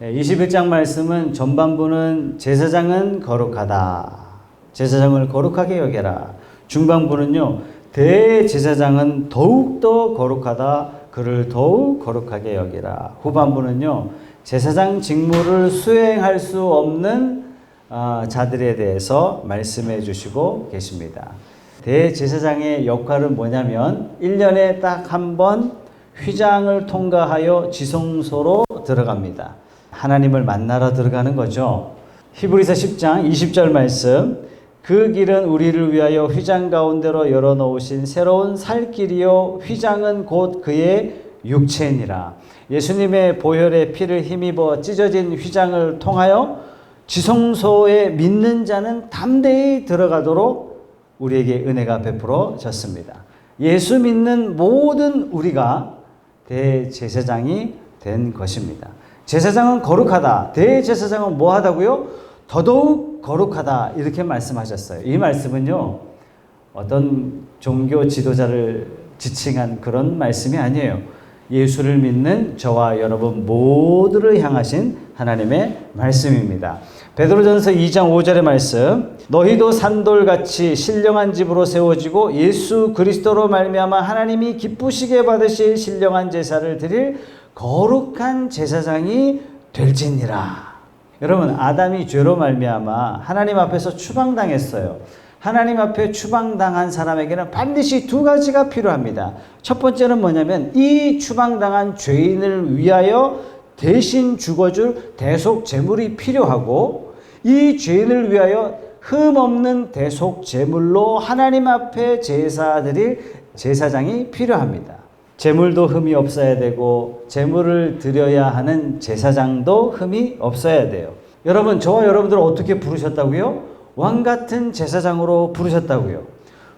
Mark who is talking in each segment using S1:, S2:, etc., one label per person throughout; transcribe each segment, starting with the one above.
S1: 21장 말씀은 전반부는 제사장은 거룩하다. 제사장을 거룩하게 여겨라. 중반부는요. 대제사장은 더욱더 거룩하다. 그를 더욱 거룩하게 여기라. 후반부는요. 제사장 직무를 수행할 수 없는 자들에 대해서 말씀해 주시고 계십니다. 대제사장의 역할은 뭐냐면 1년에 딱 한 번 휘장을 통과하여 지성소로 들어갑니다. 하나님을 만나러 들어가는 거죠. 히브리서 10장 20절 말씀. 그 길은 우리를 위하여 휘장 가운데로 열어놓으신 새로운 살 길이요 휘장은 곧 그의 육체니라. 예수님의 보혈의 피를 힘입어 찢어진 휘장을 통하여 지성소에 믿는 자는 담대히 들어가도록 우리에게 은혜가 베풀어졌습니다. 예수 믿는 모든 우리가 대제사장이 된 것입니다. 제사장은 거룩하다. 대제사장은 뭐 하다고요? 더더욱 거룩하다. 이렇게 말씀하셨어요. 이 말씀은요, 어떤 종교 지도자를 지칭한 그런 말씀이 아니에요. 예수를 믿는 저와 여러분 모두를 향하신 하나님의 말씀입니다. 베드로전서 2장 5절의 말씀. 너희도 산돌같이 신령한 집으로 세워지고 예수 그리스도로 말미암아 하나님이 기쁘시게 받으실 신령한 제사를 드릴 거룩한 제사장이 될지니라. 여러분, 아담이 죄로 말미암아 하나님 앞에서 추방당했어요. 하나님 앞에 추방당한 사람에게는 반드시 두 가지가 필요합니다. 첫 번째는 뭐냐면 이 추방당한 죄인을 위하여 대신 죽어줄 대속 제물이 필요하고, 이 죄인을 위하여 흠없는 대속 제물로 하나님 앞에 제사 드릴 제사장이 필요합니다. 제물도 흠이 없어야 되고 제물을 드려야 하는 제사장도 흠이 없어야 돼요. 여러분, 저와 여러분들을 어떻게 부르셨다고요? 왕같은 제사장으로 부르셨다고요.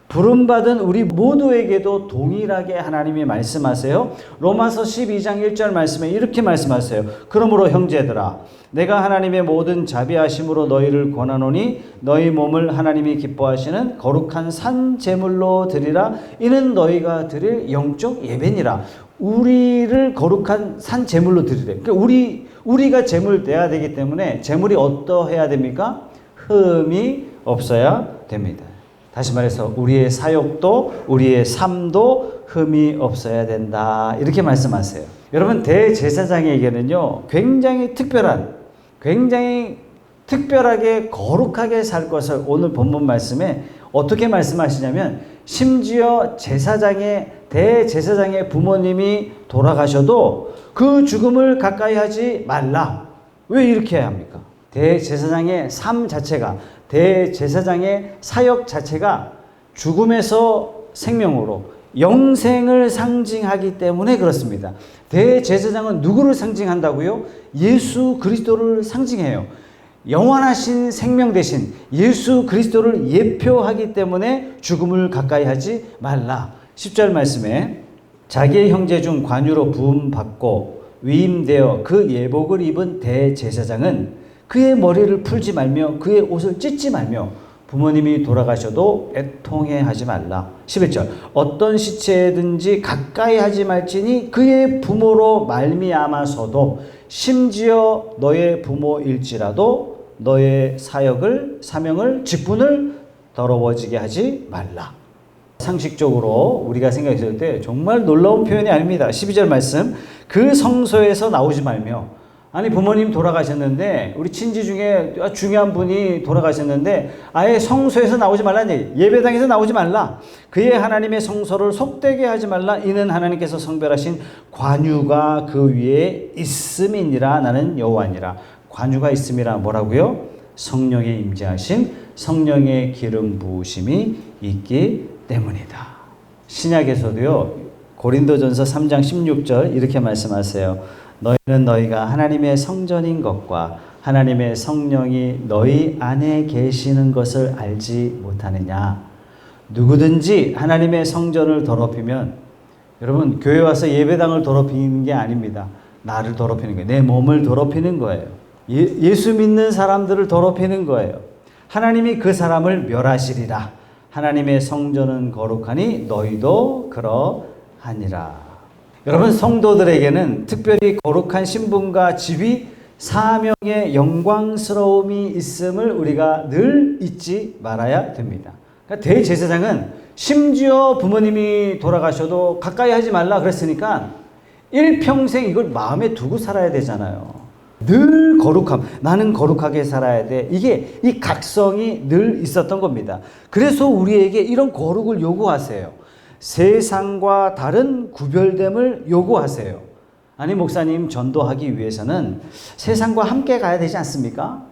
S1: 부름받은 우리 모두에게도 동일하게 하나님이 말씀하세요. 로마서 12장 1절 말씀에 이렇게 말씀하세요. 그러므로 형제들아, 내가 하나님의 모든 자비하심으로 너희를 권하노니 너희 몸을 하나님이 기뻐하시는 거룩한 산 제물로 드리라. 이는 너희가 드릴 영적 예배니라. 우리를 거룩한 산 제물로 드리래. 그러니까 우리가 제물 돼야 되기 때문에 제물이 어떠해야 됩니까? 흠이 없어야 됩니다. 다시 말해서 우리의 사역도 우리의 삶도 흠이 없어야 된다. 이렇게 말씀하세요. 여러분, 대제사장에게는요, 굉장히 특별하게 거룩하게 살 것을 오늘 본문 말씀에 어떻게 말씀하시냐면, 심지어 대제사장의 부모님이 돌아가셔도 그 죽음을 가까이 하지 말라. 왜 이렇게 해야 합니까? 대제사장의 삶 자체가, 대제사장의 사역 자체가 죽음에서 생명으로 영생을 상징하기 때문에 그렇습니다. 대제사장은 누구를 상징한다고요? 예수 그리스도를 상징해요. 영원하신 생명 대신 예수 그리스도를 예표하기 때문에 죽음을 가까이 하지 말라. 10절 말씀에 자기의 형제 중 관유로 부음받고 위임되어 그 예복을 입은 대제사장은 그의 머리를 풀지 말며 그의 옷을 찢지 말며 부모님이 돌아가셔도 애통해 하지 말라. 11절 어떤 시체든지 가까이 하지 말지니 그의 부모로 말미암아서도 심지어 너의 부모일지라도 너의 사명을 직분을 더러워지게 하지 말라. 상식적으로 우리가 생각했을 때 정말 놀라운 표현이 아닙니다. 12절 말씀, 그 성소에서 나오지 말며. 아니, 부모님 돌아가셨는데, 우리 친지 중에 중요한 분이 돌아가셨는데 아예 성소에서 나오지 말라는 얘기, 예배당에서 나오지 말라. 그의 하나님의 성소를 속되게 하지 말라. 이는 하나님께서 성별하신 관유가 그 위에 있음이니라. 나는 여호와니라. 관유가 있음이라 뭐라고요? 성령의 임재하심, 성령의 기름 부으심이 있기 때문이다. 신약에서도요, 고린도전서 3장 16절 이렇게 말씀하세요. 너희는 너희가 하나님의 성전인 것과 하나님의 성령이 너희 안에 계시는 것을 알지 못하느냐. 누구든지 하나님의 성전을 더럽히면, 여러분, 교회 와서 예배당을 더럽히는 게 아닙니다. 나를 더럽히는 거예요. 내 몸을 더럽히는 거예요. 예수 믿는 사람들을 더럽히는 거예요. 하나님이 그 사람을 멸하시리라. 하나님의 성전은 거룩하니 너희도 그러하니라. 여러분, 성도들에게는 특별히 거룩한 신분과 지위 사명의 영광스러움이 있음을 우리가 늘 잊지 말아야 됩니다. 그러니까 대제사장은 심지어 부모님이 돌아가셔도 가까이 하지 말라 그랬으니까 일평생 이걸 마음에 두고 살아야 되잖아요. 늘 거룩함, 나는 거룩하게 살아야 돼. 이게 이 각성이 늘 있었던 겁니다. 그래서 우리에게 이런 거룩을 요구하세요. 세상과 다른 구별됨을 요구하세요. 아니 목사님, 전도하기 위해서는 세상과 함께 가야 되지 않습니까?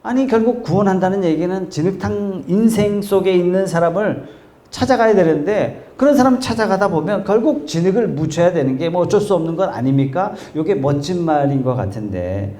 S1: 아니 결국 구원한다는 얘기는 진흙탕 인생 속에 있는 사람을 찾아가야 되는데, 그런 사람 찾아가다 보면 결국 진흙을 묻혀야 되는 게 뭐 어쩔 수 없는 건 아닙니까? 이게 멋진 말인 것 같은데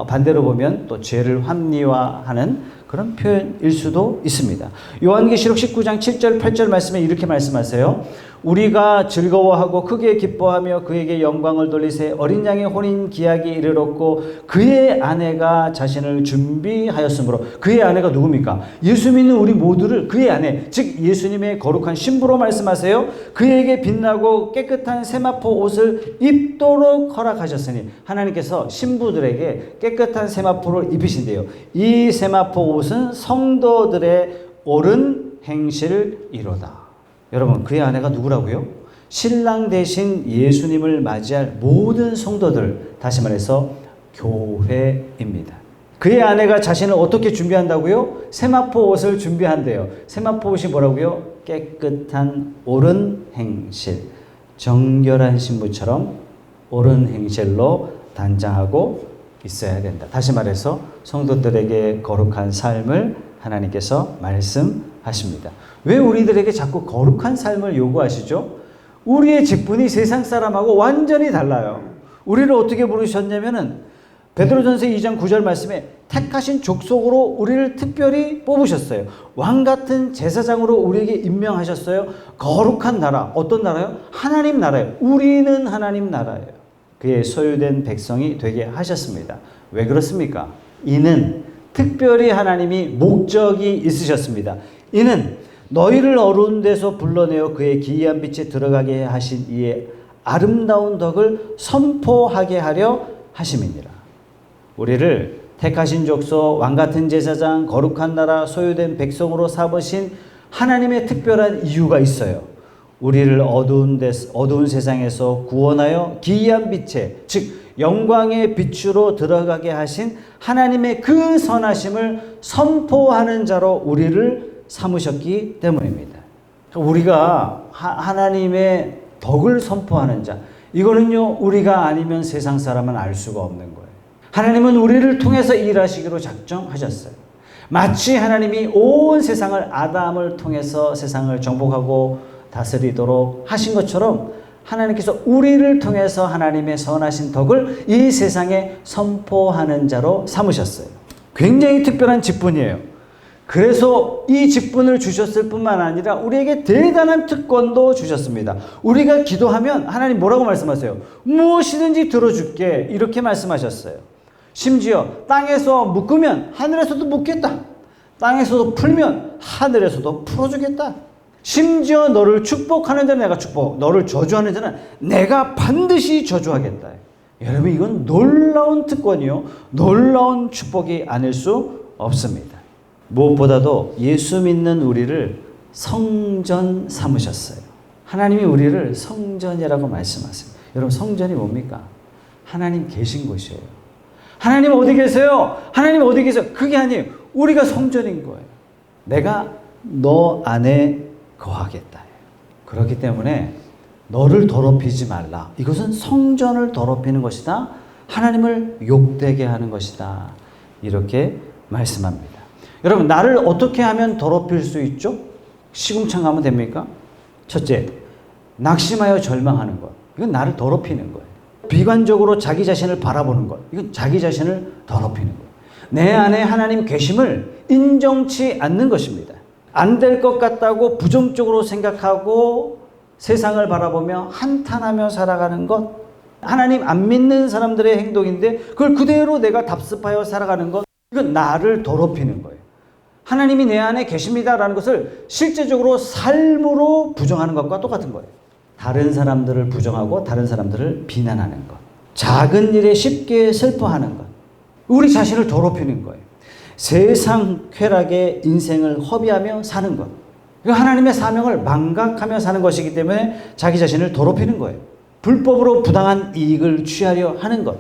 S1: 반대로 보면 또 죄를 합리화하는 그런 표현일 수도 있습니다. 요한계시록 19장 7절 8절 말씀에 이렇게 말씀하세요. 우리가 즐거워하고 크게 기뻐하며 그에게 영광을 돌리세. 어린 양의 혼인 기약이 이르렀고 그의 아내가 자신을 준비하였으므로. 그의 아내가 누굽니까? 예수 믿는 우리 모두를 그의 아내, 즉 예수님의 거룩한 신부로 말씀하세요. 그에게 빛나고 깨끗한 세마포 옷을 입도록 허락하셨으니, 하나님께서 신부들에게 깨끗한 세마포를 입히신대요. 이 세마포 옷은 성도들의 옳은 행실이로다. 여러분, 그의 아내가 누구라고요? 신랑 대신 예수님을 맞이할 모든 성도들, 다시 말해서 교회입니다. 그의 아내가 자신을 어떻게 준비한다고요? 세마포 옷을 준비한대요. 세마포 옷이 뭐라고요? 깨끗한 옳은 행실, 정결한 신부처럼 옳은 행실로 단장하고 있어야 된다. 다시 말해서 성도들에게 거룩한 삶을 하나님께서 말씀하십니다. 왜 우리들에게 자꾸 거룩한 삶을 요구하시죠? 우리의 직분이 세상 사람하고 완전히 달라요. 우리를 어떻게 부르셨냐면은 베드로전서 2장 9절 말씀에 택하신 족속으로 우리를 특별히 뽑으셨어요. 왕같은 제사장으로 우리에게 임명하셨어요. 거룩한 나라. 어떤 나라요? 하나님 나라예요. 우리는 하나님 나라예요. 그의 소유된 백성이 되게 하셨습니다. 왜 그렇습니까? 이는 특별히 하나님이 목적이 있으셨습니다. 이는 너희를 어두운 데서 불러내어 그의 기이한 빛에 들어가게 하신 이의 아름다운 덕을 선포하게 하려 하심이니라. 우리를 택하신 족속, 왕같은 제사장, 거룩한 나라, 소유된 백성으로 삼으신 하나님의 특별한 이유가 있어요. 우리를 어두운 세상에서 구원하여 기이한 빛에, 즉 영광의 빛으로 들어가게 하신 하나님의 그 선하심을 선포하는 자로 우리를 삼으셨기 때문입니다. 우리가 하나님의 덕을 선포하는 자, 이거는요 우리가 아니면 세상 사람은 알 수가 없는 거예요. 하나님은 우리를 통해서 일하시기로 작정하셨어요. 마치 하나님이 온 세상을 아담을 통해서 세상을 정복하고 다스리도록 하신 것처럼 하나님께서 우리를 통해서 하나님의 선하신 덕을 이 세상에 선포하는 자로 삼으셨어요. 굉장히 특별한 직분이에요. 그래서 이 직분을 주셨을 뿐만 아니라 우리에게 대단한 특권도 주셨습니다. 우리가 기도하면 하나님 뭐라고 말씀하세요? 무엇이든지 들어줄게, 이렇게 말씀하셨어요. 심지어 땅에서 묶으면 하늘에서도 묶겠다. 땅에서도 풀면 하늘에서도 풀어주겠다. 심지어 너를 축복하는 데는 내가 축복, 너를 저주하는 데는 내가 반드시 저주하겠다. 여러분, 이건 놀라운 특권이요, 놀라운 축복이 아닐 수 없습니다. 무엇보다도 예수 믿는 우리를 성전 삼으셨어요. 하나님이 우리를 성전이라고 말씀하세요. 여러분, 성전이 뭡니까? 하나님 계신 곳이에요. 하나님 어디 계세요? 하나님 어디 계세요? 그게 아니에요. 우리가 성전인 거예요. 내가 너 안에 거하겠다. 그렇기 때문에 너를 더럽히지 말라. 이것은 성전을 더럽히는 것이다. 하나님을 욕되게 하는 것이다. 이렇게 말씀합니다. 여러분, 나를 어떻게 하면 더럽힐 수 있죠? 시궁창 가면 됩니까? 첫째, 낙심하여 절망하는 것. 이건 나를 더럽히는 거예요. 비관적으로 자기 자신을 바라보는 것. 이건 자기 자신을 더럽히는 거예요. 내 안에 하나님 계심을 인정치 않는 것입니다. 안 될 것 같다고 부정적으로 생각하고 세상을 바라보며 한탄하며 살아가는 것. 하나님 안 믿는 사람들의 행동인데 그걸 그대로 내가 답습하여 살아가는 것. 이건 나를 더럽히는 거예요. 하나님이 내 안에 계십니다라는 것을 실제적으로 삶으로 부정하는 것과 똑같은 거예요. 다른 사람들을 부정하고 다른 사람들을 비난하는 것. 작은 일에 쉽게 슬퍼하는 것. 우리 자신을 더럽히는 거예요. 세상 쾌락에 인생을 허비하며 사는 것. 하나님의 사명을 망각하며 사는 것이기 때문에 자기 자신을 더럽히는 거예요. 불법으로 부당한 이익을 취하려 하는 것.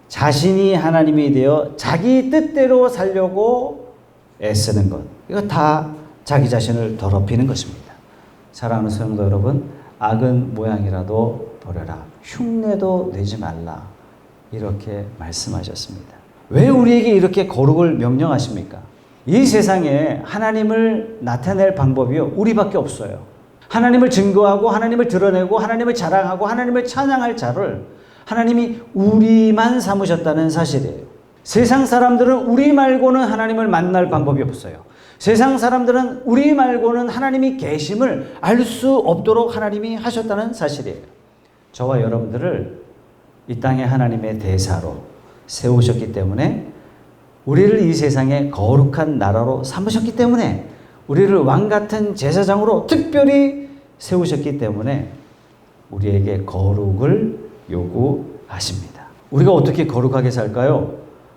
S1: 자신이 하나님이 되어 자기 뜻대로 살려고 애쓰는 것. 이거 다 자기 자신을 더럽히는 것입니다. 사랑하는 성도 여러분, 악은 모양이라도 버려라. 흉내도 내지 말라. 이렇게 말씀하셨습니다. 왜 우리에게 이렇게 거룩을 명령하십니까? 이 세상에 하나님을 나타낼 방법이요, 우리밖에 없어요. 하나님을 증거하고 하나님을 드러내고 하나님을 자랑하고 하나님을 찬양할 자를 하나님이 우리만 삼으셨다는 사실이에요. 세상 사람들은 우리 말고는 하나님을 만날 방법이 없어요. 세상 사람들은 우리 말고는 하나님이 계심을 알 수 없도록 하나님이 하셨다는 사실이에요. 저와 여러분들을 이 땅에 하나님의 대사로 세우셨기 때문에, 우리를 이 세상에 거룩한 나라로 삼으셨기 때문에, 우리를 왕같은 제사장으로 특별히 세우셨기 때문에 우리에게 거룩을 요구하십니다. 우리가 어떻게 거룩하게 살까요?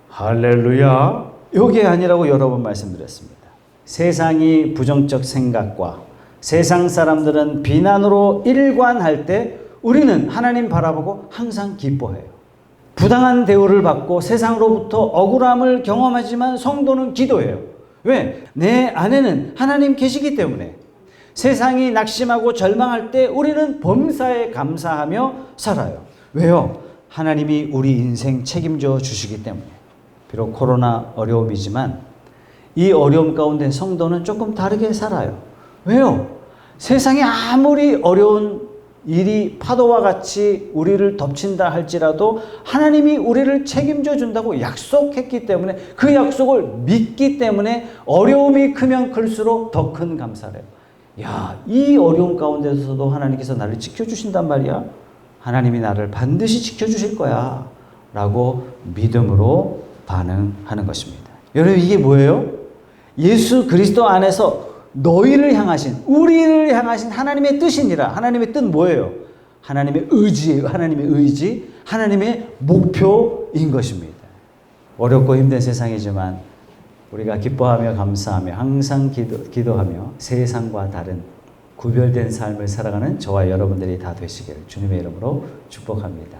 S1: 할렐루야. 이게 아니라고 여러 번 말씀드렸습니다. 세상이 부정적 생각과 세상 사람들은 비난으로 일관할 때 우리는 하나님 바라보고 항상 기뻐해요. 부당한 대우를 받고 세상으로부터 억울함을 경험하지만 성도는 기도해요. 왜? 내 안에는 하나님 계시기 때문에. 세상이 낙심하고 절망할 때 우리는 범사에 감사하며 살아요. 왜요? 하나님이 우리 인생 책임져 주시기 때문에. 비록 코로나 어려움이지만 이 어려움 가운데 성도는 조금 다르게 살아요. 왜요? 세상에 아무리 어려운 일이 파도와 같이 우리를 덮친다 할지라도 하나님이 우리를 책임져 준다고 약속했기 때문에, 그 약속을 믿기 때문에 어려움이 크면 클수록 더 큰 감사를 해요. 야, 이 어려움 가운데서도 하나님께서 나를 지켜주신단 말이야. 하나님이 나를 반드시 지켜주실 거야 라고 믿음으로 반응하는 것입니다. 여러분, 이게 뭐예요? 예수 그리스도 안에서 너희를 향하신, 우리를 향하신 하나님의 뜻이니라. 하나님의 뜻 뭐예요? 하나님의 의지예요. 하나님의 의지, 하나님의 목표인 것입니다. 어렵고 힘든 세상이지만 우리가 기뻐하며 감사하며 항상 기도하며 세상과 다른 구별된 삶을 살아가는 저와 여러분들이 다 되시기를 주님의 이름으로 축복합니다.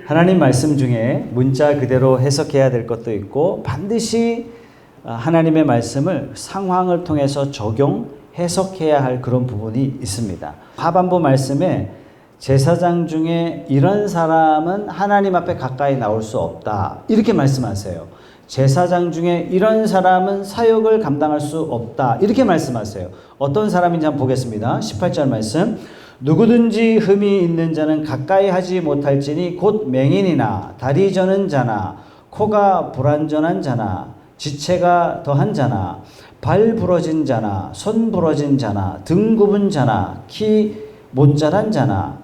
S1: 하나님 말씀 중에 문자 그대로 해석해야 될 것도 있고, 반드시 하나님의 말씀을 상황을 통해서 적용, 해석해야 할 그런 부분이 있습니다. 하반부 말씀에 제사장 중에 이런 사람은 하나님 앞에 가까이 나올 수 없다, 이렇게 말씀하세요. 제사장 중에 이런 사람은 사역을 감당할 수 없다, 이렇게 말씀하세요. 어떤 사람인지 한번 보겠습니다. 18절 말씀. 누구든지 흠이 있는 자는 가까이 하지 못할지니 곧 맹인이나 다리 저는 자나 코가 불완전한 자나 지체가 더한 자나 발 부러진 자나 손 부러진 자나 등 굽은 자나 키 못 자란 자나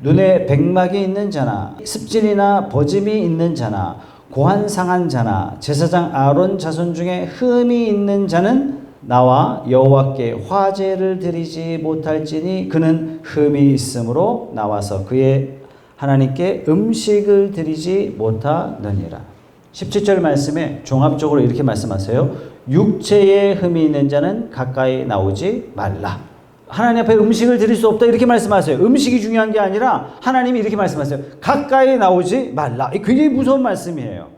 S1: 눈에 백막이 있는 자나 습진이나 버짐이 있는 자나 고한 상한 자나 제사장 아론 자손 중에 흠이 있는 자는 나와 여호와께 화제를 드리지 못할지니 그는 흠이 있으므로 나와서 그의 하나님께 음식을 드리지 못하느니라. 17절 말씀에 종합적으로 이렇게 말씀하세요. 육체에 흠이 있는 자는 가까이 나오지 말라. 하나님 앞에 음식을 드릴 수 없다, 이렇게 말씀하세요. 음식이 중요한 게 아니라 하나님이 이렇게 말씀하세요. 가까이 나오지 말라. 굉장히 무서운 말씀이에요.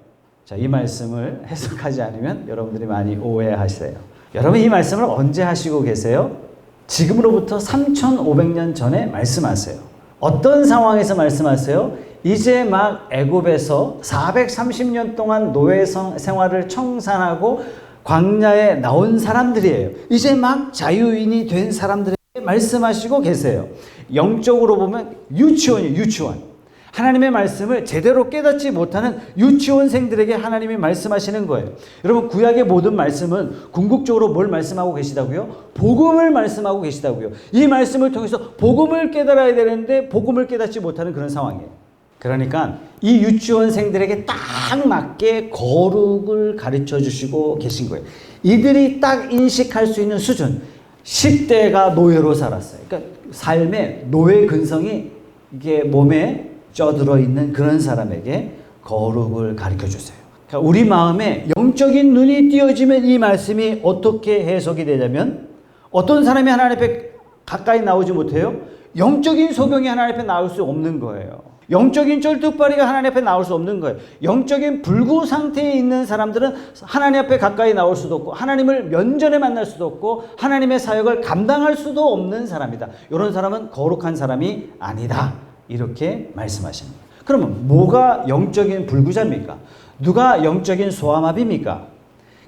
S1: 자, 이 말씀을 해석하지 않으면 여러분들이 많이 오해하세요. 여러분, 이 말씀을 언제 하시고 계세요? 지금으로부터 3,500년 전에 말씀하세요. 어떤 상황에서 말씀하세요? 이제 막 애굽에서 430년 동안 노예 생활을 청산하고 광야에 나온 사람들이에요. 이제 막 자유인이 된 사람들에게 말씀하시고 계세요. 영적으로 보면 유치원이에요. 유치원. 하나님의 말씀을 제대로 깨닫지 못하는 유치원생들에게 하나님이 말씀하시는 거예요. 여러분, 구약의 모든 말씀은 궁극적으로 뭘 말씀하고 계시다고요? 복음을 말씀하고 계시다고요. 이 말씀을 통해서 복음을 깨달아야 되는데 복음을 깨닫지 못하는 그런 상황이에요. 그러니까 이 유치원생들에게 딱 맞게 거룩을 가르쳐 주시고 계신 거예요. 이들이 딱 인식할 수 있는 수준. 10대가 노예로 살았어요. 그러니까 삶의 노예 근성이 이게 몸에 쪄들어 있는 그런 사람에게 거룩을 가르쳐 주세요. 그러니까 우리 마음에 영적인 눈이 띄어지면 이 말씀이 어떻게 해석이 되냐면 어떤 사람이 하나님 앞에 가까이 나오지 못해요? 영적인 소경이 하나님 앞에 나올 수 없는 거예요. 영적인 쩔뚝발이가 하나님 앞에 나올 수 없는 거예요. 영적인 불구 상태에 있는 사람들은 하나님 앞에 가까이 나올 수도 없고 하나님을 면전에 만날 수도 없고 하나님의 사역을 감당할 수도 없는 사람이다. 이런 사람은 거룩한 사람이 아니다. 이렇게 말씀하십니다. 그러면 뭐가 영적인 불구자입니까? 누가 영적인 소아마비입니까?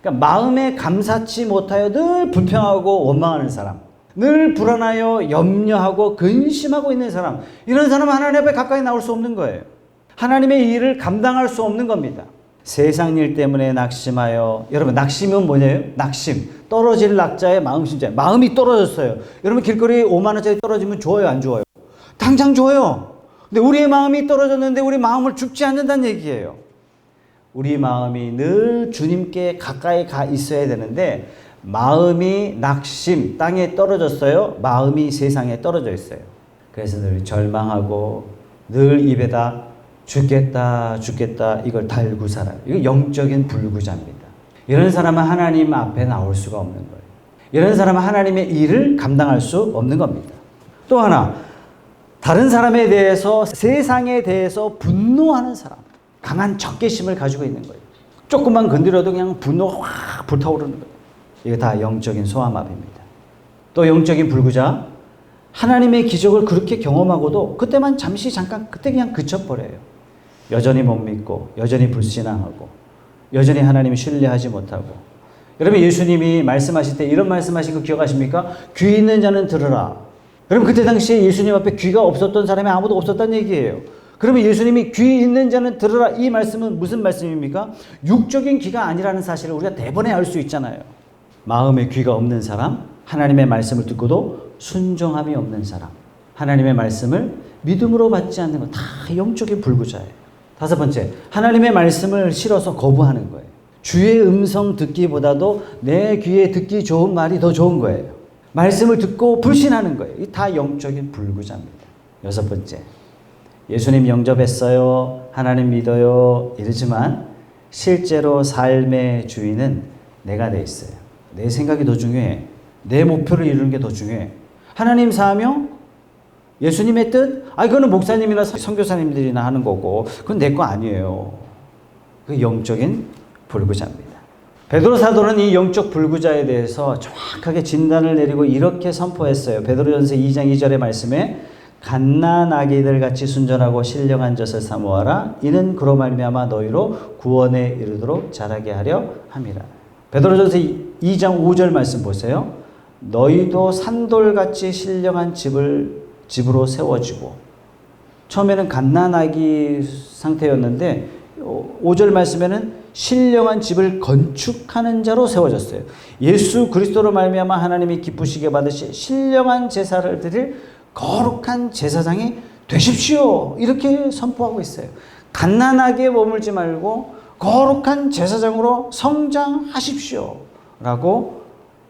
S1: 그러니까 마음에 감사치 못하여 늘 불평하고 원망하는 사람, 늘 불안하여 염려하고 근심하고 있는 사람, 이런 사람은 하나님 앞에 가까이 나올 수 없는 거예요. 하나님의 일을 감당할 수 없는 겁니다. 세상 일 때문에 낙심하여, 여러분 낙심은 뭐냐요? 낙심, 떨어질 낙자의 마음심자. 마음이 떨어졌어요. 여러분 길거리 5만 원짜리 떨어지면 좋아요, 안 좋아요? 당장 좋아요. 근데 우리의 마음이 떨어졌는데 우리 마음을 죽지 않는다는 얘기예요. 우리 마음이 늘 주님께 가까이 가 있어야 되는데 마음이 낙심, 땅에 떨어졌어요. 마음이 세상에 떨어져 있어요. 그래서 늘 절망하고 늘 입에다 죽겠다 죽겠다 이걸 달고 살아요. 이거 영적인 불구자입니다. 이런 사람은 하나님 앞에 나올 수가 없는 거예요. 이런 사람은 하나님의 일을 감당할 수 없는 겁니다. 또 하나, 다른 사람에 대해서, 세상에 대해서 분노하는 사람, 강한 적개심을 가지고 있는 거예요. 조금만 건드려도 그냥 분노가 확 불타오르는 거예요. 이거 다 영적인 소아마비입니다. 또 영적인 불구자, 하나님의 기적을 그렇게 경험하고도 그때만 잠시 잠깐 그때 그냥 그쳐버려요. 여전히 못 믿고 여전히 불신앙하고 여전히 하나님을 신뢰하지 못하고. 여러분 예수님이 말씀하실 때 이런 말씀하신 거 기억하십니까? 귀 있는 자는 들으라. 여러분 그때 당시에 예수님 앞에 귀가 없었던 사람이 아무도 없었다는 얘기예요. 그러면 예수님이 귀 있는 자는 들으라, 이 말씀은 무슨 말씀입니까? 육적인 귀가 아니라는 사실을 우리가 대번에 알 수 있잖아요. 마음에 귀가 없는 사람, 하나님의 말씀을 듣고도 순종함이 없는 사람, 하나님의 말씀을 믿음으로 받지 않는 건 다 영적인 불구자예요. 다섯 번째, 하나님의 말씀을 싫어서 거부하는 거예요. 주의 음성 듣기보다도 내 귀에 듣기 좋은 말이 더 좋은 거예요. 말씀을 듣고 불신하는 거예요. 이 다 영적인 불구자입니다. 여섯 번째, 예수님 영접했어요, 하나님 믿어요 이러지만 실제로 삶의 주인은 내가 돼 있어요. 내 생각이 더 중요해. 내 목표를 이루는 게 더 중요해. 하나님 사명, 예수님의 뜻, 그거는 목사님이나 선교사님들이나 하는 거고 그건 내 거 아니에요. 그 영적인 불구자입니다. 베드로 사도는 이 영적 불구자에 대해서 정확하게 진단을 내리고 이렇게 선포했어요. 베드로전서 2장 2절의 말씀에 갓난아기들 같이 순전하고 신령한 젖을 사모하라. 이는 그로 말미암아 너희로 구원에 이르도록 자라게 하려 함이라. 베드로전서 2장 5절 말씀 보세요. 너희도 산돌같이 신령한 집으로 세워지고. 처음에는 갓난아기 상태였는데 5절 말씀에는 신령한 집을 건축하는 자로 세워졌어요. 예수 그리스도로 말미암아 하나님이 기쁘시게 받으실 신령한 제사를 드릴 거룩한 제사장이 되십시오. 이렇게 선포하고 있어요. 갓난하게 머물지 말고 거룩한 제사장으로 성장하십시오. 라고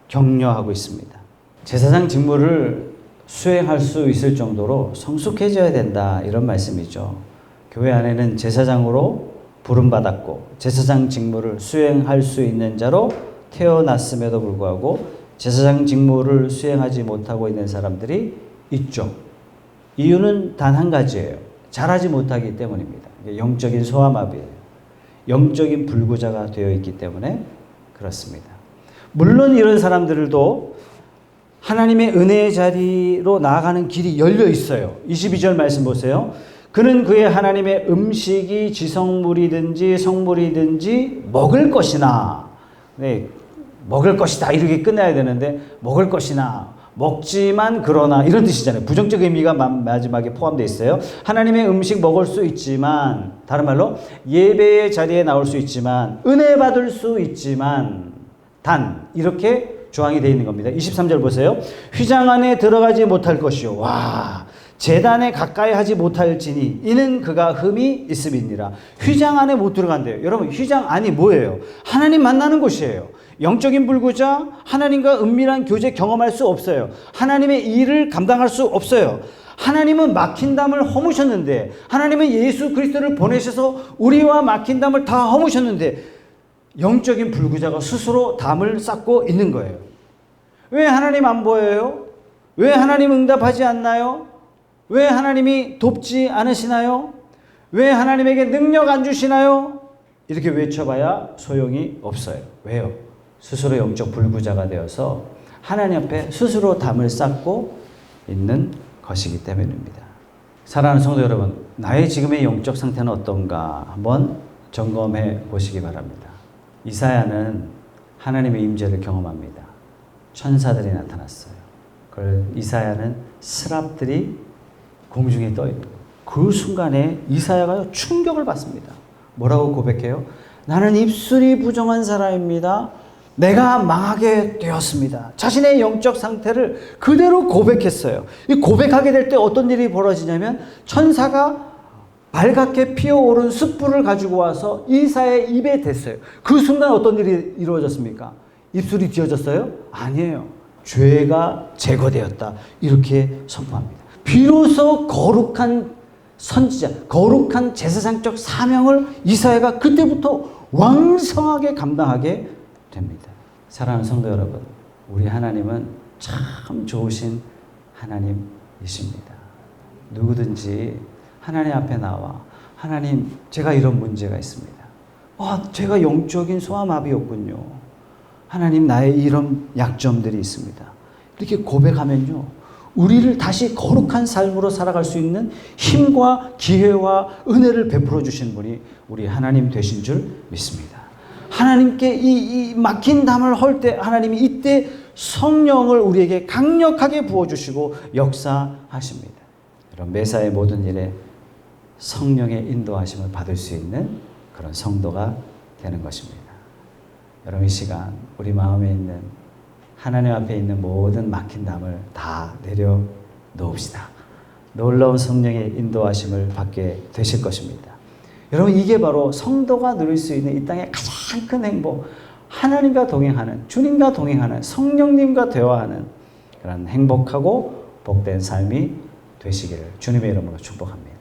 S1: 격려하고 있습니다. 제사장 직무를 수행할 수 있을 정도로 성숙해져야 된다. 이런 말씀이죠. 교회 안에는 제사장으로 부름받았고 제사장 직무를 수행할 수 있는 자로 태어났음에도 불구하고 제사장 직무를 수행하지 못하고 있는 사람들이 있죠. 이유는 단 한 가지예요. 잘하지 못하기 때문입니다. 영적인 소아마비예요. 영적인 불구자가 되어 있기 때문에 그렇습니다. 물론 이런 사람들도 하나님의 은혜의 자리로 나아가는 길이 열려 있어요. 22절 말씀 보세요. 그는 그의 하나님의 음식이 지성물이든지 성물이든지 먹을 것이나, 네, 먹을 것이다 이렇게 끝내야 되는데 먹을 것이나 먹지만 그러나 이런 뜻이잖아요. 부정적 의미가 마지막에 포함되어 있어요. 하나님의 음식 먹을 수 있지만, 다른 말로 예배의 자리에 나올 수 있지만, 은혜 받을 수 있지만 단 이렇게 조항이 되어 있는 겁니다. 23절 보세요. 휘장 안에 들어가지 못할 것이요. 와, 제단에 가까이 하지 못할지니 이는 그가 흠이 있음이니라. 휘장 안에 못 들어간대요. 여러분 휘장 안이 뭐예요? 하나님 만나는 곳이에요. 영적인 불구자, 하나님과 은밀한 교제 경험할 수 없어요. 하나님의 일을 감당할 수 없어요. 하나님은 막힌 담을 허무셨는데, 하나님은 예수 그리스도를 보내셔서 우리와 막힌 담을 다 허무셨는데 영적인 불구자가 스스로 담을 쌓고 있는 거예요. 왜 하나님 안 보여요? 왜 하나님 응답하지 않나요? 왜 하나님이 돕지 않으시나요? 왜 하나님에게 능력 안 주시나요? 이렇게 외쳐봐야 소용이 없어요. 왜요? 스스로 영적 불구자가 되어서 하나님 앞에 스스로 담을 쌓고 있는 것이기 때문입니다. 사랑하는 성도 여러분, 나의 지금의 영적 상태는 어떤가 한번 점검해 보시기 바랍니다. 이사야는 하나님의 임재를 경험합니다. 천사들이 나타났어요. 그걸 이사야는 스랍들이 공중에 떠 있는 거예요. 그 순간에 이사야가 충격을 받습니다. 뭐라고 고백해요? 나는 입술이 부정한 사람입니다. 내가 망하게 되었습니다. 자신의 영적 상태를 그대로 고백했어요. 이 고백하게 될 때 어떤 일이 벌어지냐면 천사가 발갛게 피어오른 숯불을 가지고 와서 이사야의 입에 댔어요. 그 순간 어떤 일이 이루어졌습니까? 입술이 뒤어졌어요? 아니에요. 죄가 제거되었다. 이렇게 선포합니다. 비로소 거룩한 선지자, 거룩한 제사장적 사명을 이사야가 그때부터 왕성하게 감당하게 됩니다. 사랑하는 성도 여러분, 우리 하나님은 참 좋으신 하나님이십니다. 누구든지 하나님 앞에 나와 하나님, 제가 이런 문제가 있습니다. 제가 영적인 소아마비였군요. 하나님, 나의 이런 약점들이 있습니다. 이렇게 고백하면요, 우리를 다시 거룩한 삶으로 살아갈 수 있는 힘과 기회와 은혜를 베풀어 주신 분이 우리 하나님 되신 줄 믿습니다. 하나님께 이 막힌 담을 헐 때 하나님이 이때 성령을 우리에게 강력하게 부어주시고 역사하십니다. 여러분, 매사의 모든 일에 성령의 인도하심을 받을 수 있는 그런 성도가 되는 것입니다. 여러분, 이 시간 우리 마음에 있는 하나님 앞에 있는 모든 막힌 담을 다 내려놓읍시다. 놀라운 성령의 인도하심을 받게 되실 것입니다. 여러분, 이게 바로 성도가 누릴 수 있는 이 땅의 가장 큰 행복, 하나님과 동행하는, 주님과 동행하는, 성령님과 대화하는 그런 행복하고 복된 삶이 되시기를 주님의 이름으로 축복합니다.